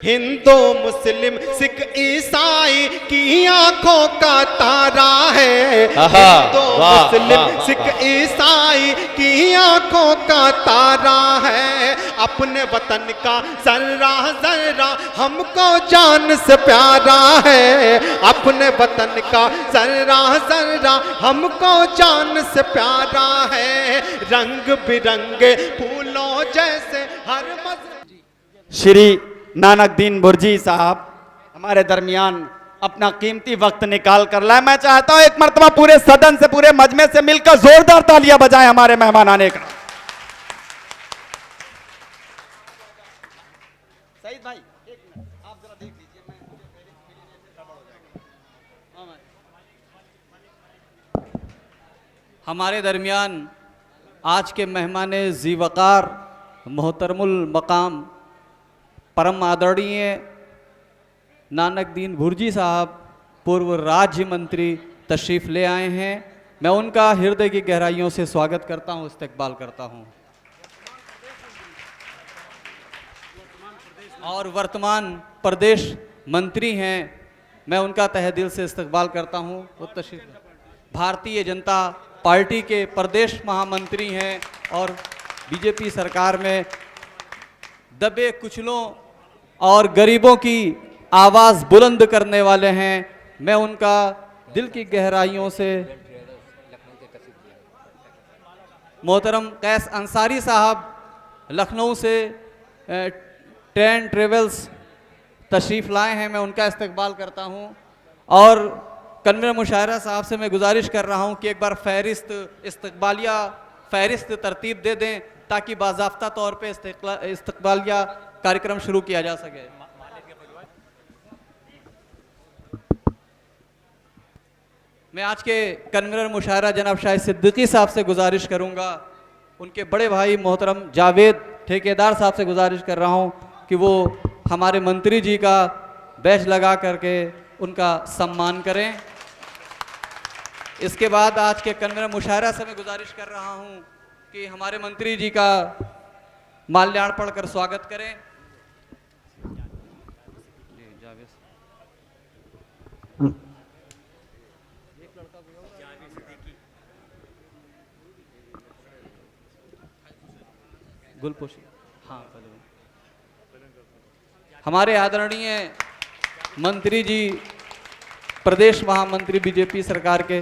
हिंदू मुस्लिम सिख ईसाई की आंखों का तारा है। हिंदू मुस्लिम सिख ईसाई की आंखों का तारा है। अपने वतन का जर्रा जर्रा हमको जान से प्यारा है। अपने वतन का जर्रा जर्रा हमको जान से प्यारा है। रंग बिरंगे फूलों जैसे हर श्री नानक दीन बुर्जी साहब हमारे दरमियान अपना कीमती वक्त निकाल कर लाए। मैं चाहता हूं एक मर्तबा पूरे सदन से, पूरे मजमे से मिलकर जोरदार तालियां बजाएं हमारे मेहमान आने का। सईद भाई एक मिनट आप जरा देख लीजिए, मैं हमारे दरमियान आज के मेहमान ज़ीवकार मोहतरमुल मकाम परम आदरणीय नानक दीन भुर्जी साहब पूर्व राज्य मंत्री तशरीफ़ ले आए हैं। मैं उनका हृदय की गहराइयों से स्वागत करता हूं, इस्तकबाल करता हूं। और वर्तमान प्रदेश मंत्री हैं, मैं उनका तहे दिल से इस्तकबाल करता हूं। वो तशरीफ़ भारतीय जनता पार्टी के प्रदेश महामंत्री हैं और बीजेपी सरकार में दबे कुचलों और गरीबों की आवाज़ बुलंद करने वाले हैं। मैं उनका दिल की गहराइयों से मोहतरम कैस अंसारी साहब लखनऊ से ट्रेन ट्रेवल्स तशरीफ़ लाए हैं, मैं उनका इस्तकबाल करता हूं। और कन्वीनर मुशायरा साहब से मैं गुजारिश कर रहा हूं कि एक बार फहरिस्त इस्तकबालिया फहरिस्त तरतीब दे दें ताकि बाज़ाफ्ता तौर पे इस्तकबालिया कार्यक्रम शुरू किया जा सके। मैं आज के कन्वीनर मुशायरा जनाब शाहिद सिद्दीकी साहब से गुजारिश करूंगा, उनके बड़े भाई मोहतरम जावेद ठेकेदार साहब से गुजारिश कर रहा हूं कि वो हमारे मंत्री जी का बैच लगा करके उनका सम्मान करें। इसके बाद आज के कन्वीनर मुशायरा से मैं गुजारिश कर रहा हूं कि हमारे मंत्री जी का माल्यार्पण कर स्वागत करें। गुलपोशी, हाँ हमारे आदरणीय मंत्री जी प्रदेश महामंत्री बीजेपी सरकार के,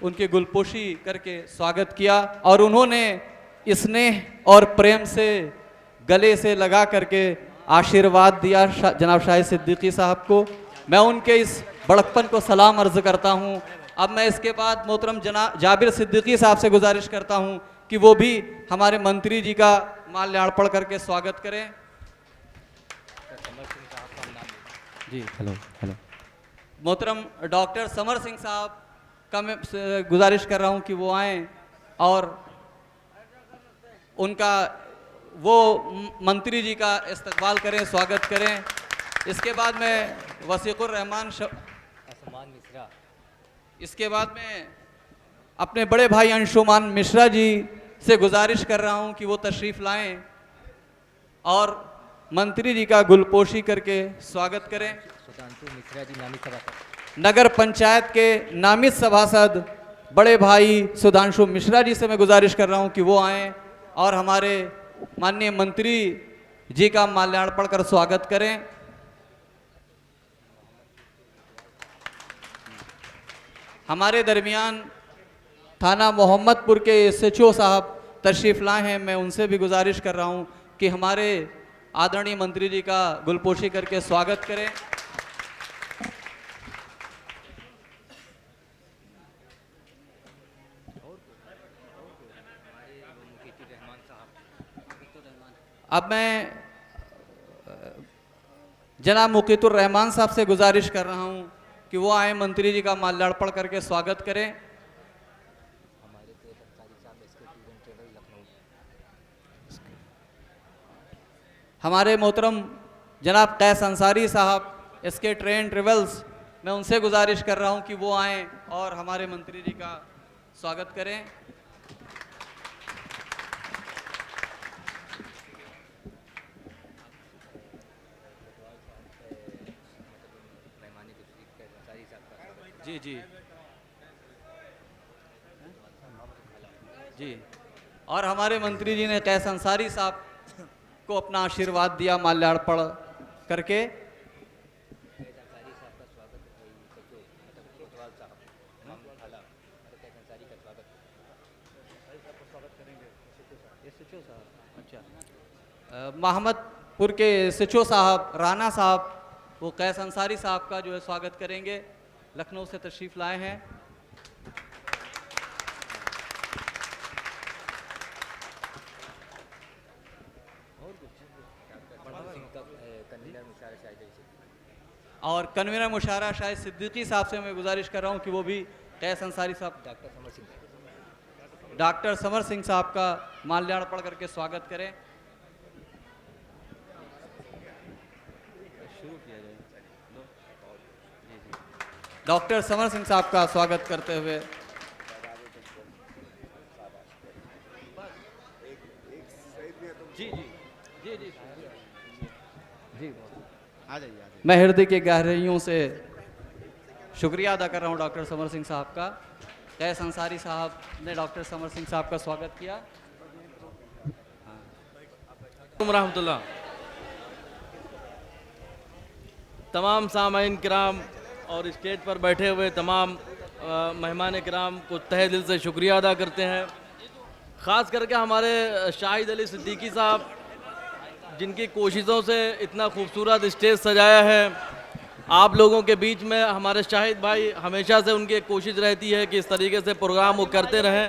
उनके गुलपोशी करके स्वागत किया और उन्होंने स्नेह और प्रेम से गले से लगा करके आशीर्वाद दिया जनाब शाहिद सिद्दीकी साहब को। मैं उनके इस बड़कपन को सलाम अर्ज करता हूं। अब मैं इसके बाद मोहतरम जनाब जाबिर सिद्दीकी साहब से गुजारिश करता हूं कि वो भी हमारे मंत्री जी का माल्यार्पण करके स्वागत करें। जी हेलो हेलो। मोहतरम डॉक्टर समर सिंह साहब का मैं गुजारिश कर रहा हूं कि वो आएँ और उनका वो मंत्री जी का इस्तकबाल करें, स्वागत करें। इसके बाद में वसीकुर रहमान मिश्रा, इसके बाद में अपने बड़े भाई अंशुमान मिश्रा जी से गुजारिश कर रहा हूं कि वो तशरीफ़ लाएं और मंत्री जी का गुलपोशी करके स्वागत करें। मिश्रा जी नामित सभासद, नगर पंचायत के नामित सभासद बड़े भाई सुधांशु मिश्रा जी से मैं गुजारिश कर रहा हूं कि वो आएँ और हमारे माननीय मंत्री जी का माल्यार्पण कर स्वागत करें। हमारे दरमियान थाना मोहम्मदपुर के SHO साहब तशरीफ़ लाए हैं, मैं उनसे भी गुजारिश कर रहा हूं कि हमारे आदरणीय मंत्री जी का गुलपोशी करके स्वागत करें। अब मैं जनाब मुकीतुर रहमान साहब से गुजारिश कर रहा हूं कि वो आए, मंत्री जी का माल्यार्पण करके स्वागत करें। हमारे मोहतरम जनाब कैस अंसारी साहब SK ट्रेन ट्रेवल्स, मैं उनसे गुजारिश कर रहा हूं कि वो आएँ और हमारे मंत्री जी का स्वागत करें। जी जी जी। और हमारे मंत्री जी ने कैस अंसारी साहब को अपना आशीर्वाद दिया माल्यार्पण करके। मोहम्मदपुर के सिचो साहब, राणा साहब, वो कैस अंसारी साहब का जो है स्वागत करेंगे, लखनऊ से तशरीफ लाए हैं। और कन्वीनर मुशारा शाहिद सिद्दीकी साहब से मैं गुजारिश कर रहा हूं कि वो भी कैस अंसारी साहब, डॉक्टर समर सिंह साहब का माल्यार्पण करके स्वागत करें। डॉक्टर समर सिंह साहब का स्वागत करते हुए जी जी जी जी जी आ जाइए। मैं हृदय की गहराइयों से शुक्रिया अदा कर रहा हूं डॉक्टर समर सिंह साहब का। कैस अंसारी साहब ने डॉक्टर समर सिंह साहब का स्वागत किया। रहमतुल्लाह। तमाम सामाईन किराम और स्टेज पर बैठे हुए तमाम मेहमान किराम को तहे दिल से शुक्रिया अदा करते हैं। ख़ास करके हमारे शाहिद अली सिद्दीकी साहब, जिनकी कोशिशों से इतना खूबसूरत स्टेज सजाया है। आप लोगों के बीच में हमारे शाहिद भाई, हमेशा से उनकी एक कोशिश रहती है कि इस तरीके से प्रोग्राम वो करते रहें।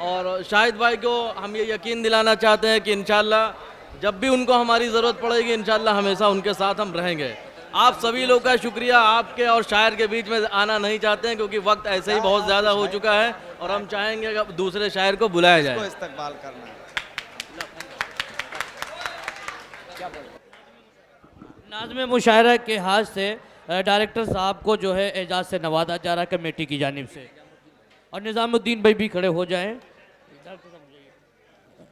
और शाहिद भाई को हम ये यकीन दिलाना चाहते हैं कि इंशाल्लाह जब भी उनको हमारी ज़रूरत पड़ेगी, इंशाल्लाह हमेशा उनके साथ हम रहेंगे। आप सभी लोग का शुक्रिया। आपके और शायर के बीच में आना नहीं चाहते हैं क्योंकि वक्त ऐसे ही बहुत ज़्यादा हो चुका है और हम चाहेंगे कि दूसरे शायर को बुलाया जाए। इस्तकबाल करना है। नाज़्म मुशायरा के हाथ से डायरेक्टर साहब को जो है एजाज़ से नवाजा जा रहा है कमेटी की जानिब से। और निज़ामुद्दीन भाई भी खड़े हो जाएं।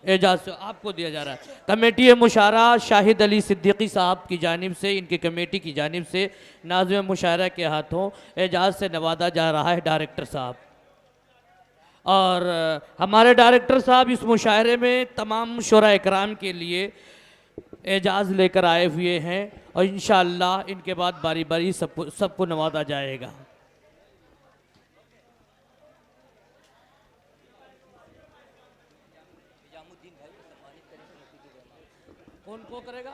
एजाज़ से आपको दिया जा रहा है। कमेटी मुशायरा शाहिद अली सिद्दीकी साहब की जानिब से, इनकी कमेटी की जानिब से नाज़्म मुशायरा के हाथों एजाज़ से नवाजा जा रहा है डायरेक्टर साहब। और हमारे डायरेक्टर साहब इस मुशायरे में तमाम शुरा इकराम के लिए एजाज़ लेकर आए हुए हैं और इंशाअल्लाह इनके बाद बारी बारी सबको नवाजा जाएगा। कौन को करेगा?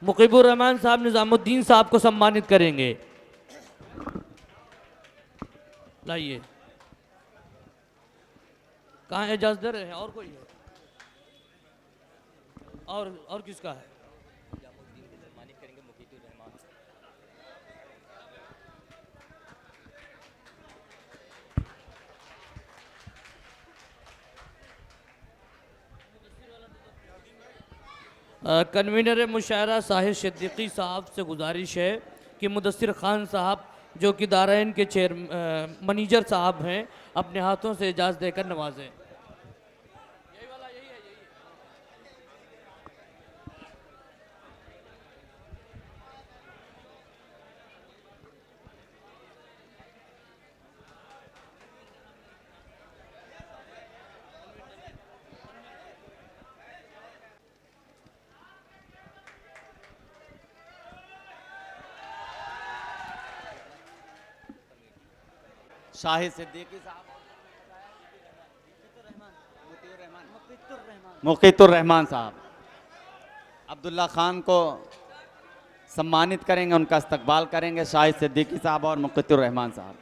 मुकीबुर रहमान साहब निज़ामुद्दीन साहब को सम्मानित करेंगे। लाइए, कहाँ एजाज़ दे रहे हैं? और कोई है? और किसका है? कन्वीनर मुशायरा साहिद सिद्दीकी साहब से गुजारिश है कि मुदस्सिर खान साहब जो कि दाराइन के मैनेजर साहब हैं, अपने हाथों से इजाज़त देकर नवाजें। शाहिद सिद्दीकी साहब, मुकीतुर रहमान साहब अब्दुल्ला खान को सम्मानित करेंगे, उनका इस्तकबाल करेंगे। शाहिद सिद्दीकी साहब और मुकीतुर रहमान साहब।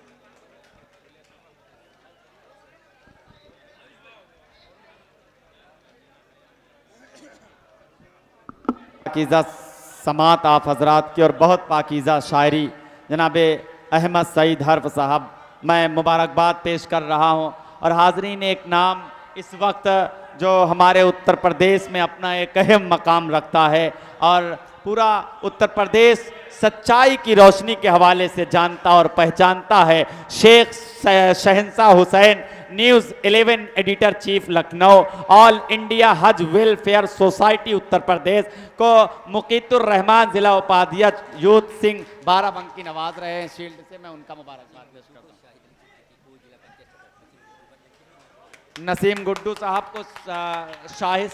पाकीज़ा समात आप हजरात की और बहुत पाकीज़ा शायरी जनाब अहमद सईद हर्फ साहब, मैं मुबारकबाद पेश कर रहा हूं। और हाजरीन, एक नाम इस वक्त जो हमारे उत्तर प्रदेश में अपना एक अहम मकाम रखता है और पूरा उत्तर प्रदेश सच्चाई की रोशनी के हवाले से जानता और पहचानता है, शेख शहंशाह Hussain news 11 editor chief Lucknow, all India हज वेलफेयर सोसाइटी उत्तर प्रदेश को मुकीतुर रहमान जिला उपाध्यक्ष यूथ सिंह बाराबंकी नवाज रहे हैं शील्ड से। मैं उनका मुबारकबाद पेश करता हूं। नसीम गुड्डू साहब को शाहिद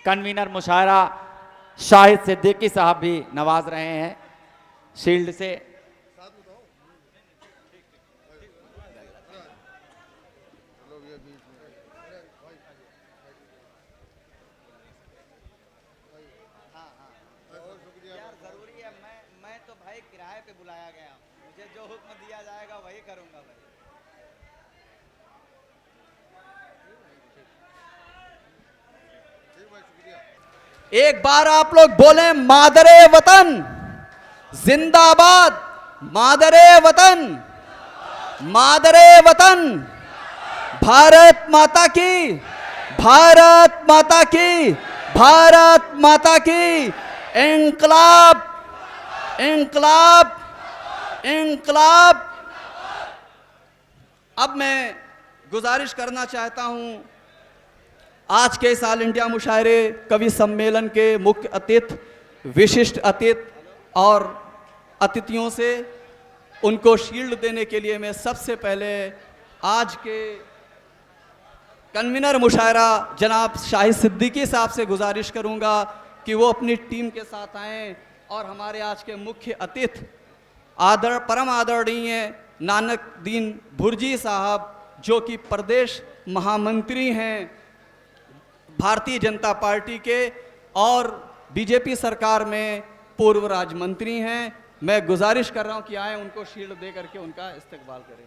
कन्वीनर मुशायरा शाहिद सिद्दीकी साहब भी नवाज रहे हैं शील्ड से। जरूरी है, मैं तो भाई किराए पे बुलाया गया, मुझे जो हुक्म दिया जाएगा वही करूंगा भाई। एक बार आप लोग बोले मादरे वतन जिंदाबाद, मादरे वतन, मादरे वतन, भारत माता की, भारत माता की, भारत माता की, इंकलाब, इंकलाब, इंकलाब। अब मैं गुजारिश करना चाहता हूं, आज के इस ऑल इंडिया मुशायरे कवि सम्मेलन के मुख्य अतिथि, विशिष्ट अतिथि और अतिथियों से उनको शील्ड देने के लिए मैं सबसे पहले आज के कन्वीनर मुशायरा जनाब शाहिद सिद्दीकी साहब से गुजारिश करूंगा कि वो अपनी टीम के साथ आएं और हमारे आज के मुख्य अतिथि परम आदरणीय नानक दीन भुर्जी साहब, जो कि प्रदेश महामंत्री हैं भारतीय जनता पार्टी के और बीजेपी सरकार में पूर्व राज्य मंत्री हैं, मैं गुजारिश कर रहा हूं कि आए उनको शील्ड दे करके उनका इस्तकबाल करें।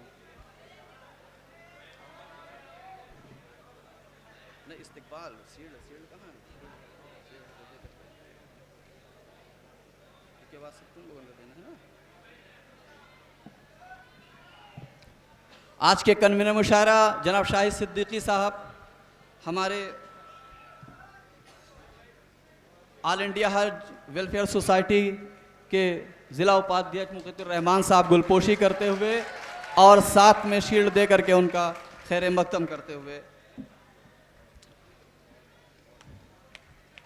नहीं, इस्तकबाल, शील्ड, शील्ड कहाँ है? इसके बाद सब तुम लोगों को देना है ना। आज के कन्वीनर मुशायरा जनाब शाहिद सिद्दीकी साहब, हमारे ऑल इंडिया हज वेलफेयर सोसाइटी के ज़िला उपाध्यक्ष मुकीतुर रहमान साहब गुलपोशी करते हुए और साथ में शील्ड दे करके उनका खैर मकदम करते हुए,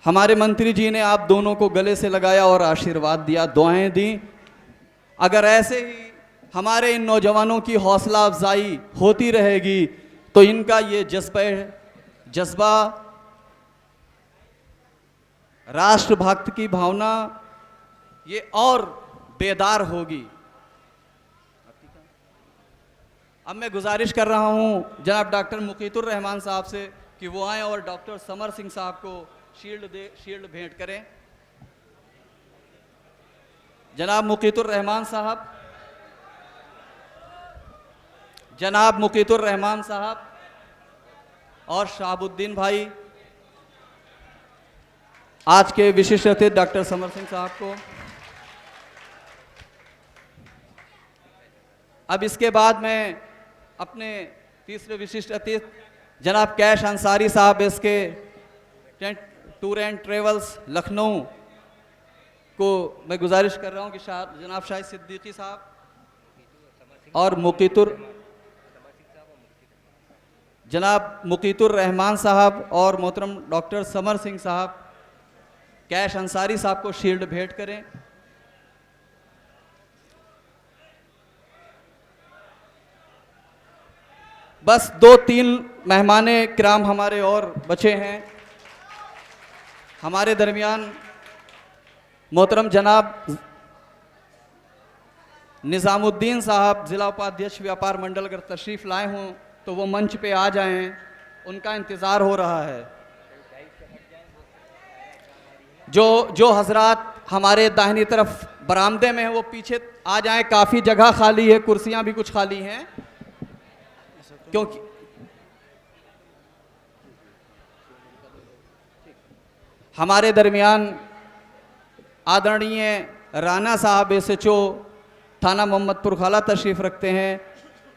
हमारे मंत्री जी ने आप दोनों को गले से लगाया और आशीर्वाद दिया, दुआएं दी। अगर ऐसे ही हमारे इन नौजवानों की हौसला अफजाई होती रहेगी तो इनका ये जज्बा राष्ट्रभक्त की भावना ये और बेदार होगी। अब मैं गुजारिश कर रहा हूं जनाब डॉक्टर मुकीतुर रहमान साहब से कि वो आए और डॉक्टर समर सिंह साहब को शील्ड भेंट करें। जनाब मुकीतुर रहमान साहब, जनाब मुकीतुर रहमान साहब और शहाबुद्दीन भाई, आज के विशिष्ट अतिथि डॉक्टर समर सिंह साहब को। अब इसके बाद मैं अपने तीसरे विशिष्ट अतिथि जनाब कैश अंसारी साहब, इसके टूर एंड ट्रेवल्स लखनऊ को मैं गुजारिश कर रहा हूं कि जनाब शाहिद सिद्दीकी साहब और जनाब मुकीतुर रहमान साहब और मोहतरम डॉक्टर समर सिंह साहब कैश अंसारी साहब को शील्ड भेंट करें। बस 2-3 मेहमाने किराम हमारे और बचे हैं हमारे दरमियान। मोहतरम जनाब निज़ामुद्दीन साहब ज़िला उपाध्यक्ष व्यापार मंडल अगर तशरीफ़ लाए हों तो वो मंच पे आ जाएं, उनका इंतज़ार हो रहा है। जो हजरात हमारे दाहिनी तरफ बरामदे में हैं वो पीछे आ जाएं, काफ़ी जगह खाली है, कुर्सियां भी कुछ खाली हैं, क्योंकि हमारे दरमियान आदरणीय राना साहब SHO थाना मोहम्मदपुर खाला तशरीफ़ रखते हैं,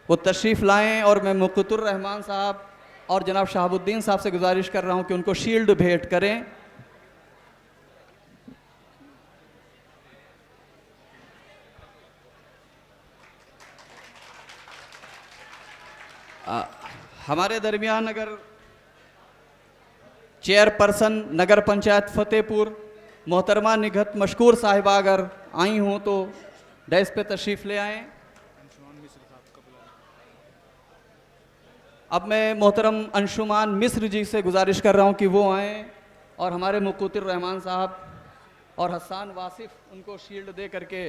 वो तशरीफ़ लाएं और मैं मुकीतुर रहमान साहब और जनाब शहाबुद्दीन साहब से गुजारिश कर रहा हूं कि उनको शील्ड भेंट करें। हमारे दरमियान अगर चेयरपर्सन नगर पंचायत फतेहपुर मोहतरमा निघत मशकूर साहिबा अगर आई हों तो डैश पे तशरीफ़ ले आएँ। अब मैं मोहतरम अंशुमान मिस्र जी से गुजारिश कर रहा हूं कि वो आएँ और हमारे मुक़त्तिर रहमान साहब और हसन वासिफ उनको शील्ड दे करके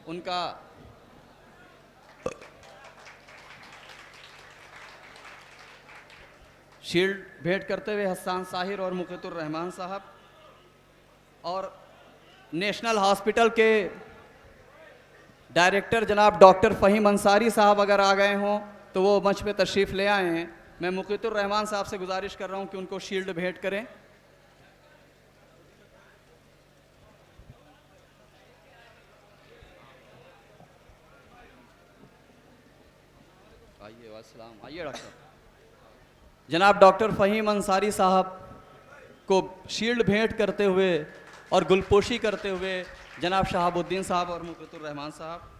उनका शील्ड भेंट करते हुए हसन साहिर और मुक़त्तिर रहमान साहब और नेशनल हॉस्पिटल के डायरेक्टर जनाब डॉक्टर फ़हीम अंसारी साहब अगर आ गए हों तो वो मंच पे तशरीफ़ ले आए हैं। मैं मुक़त्तिर रहमान साहब से गुजारिश कर रहा हूं कि उनको शील्ड भेंट करें। आइए वास्सलाम, आइए डॉक्टर। जनाब डॉक्टर फ़हीम अंसारी साहब को शील्ड भेंट करते हुए और गुलपोशी करते हुए जनाब शहाबुद्दीन साहब और मुक़त्तिर रहमान साहब।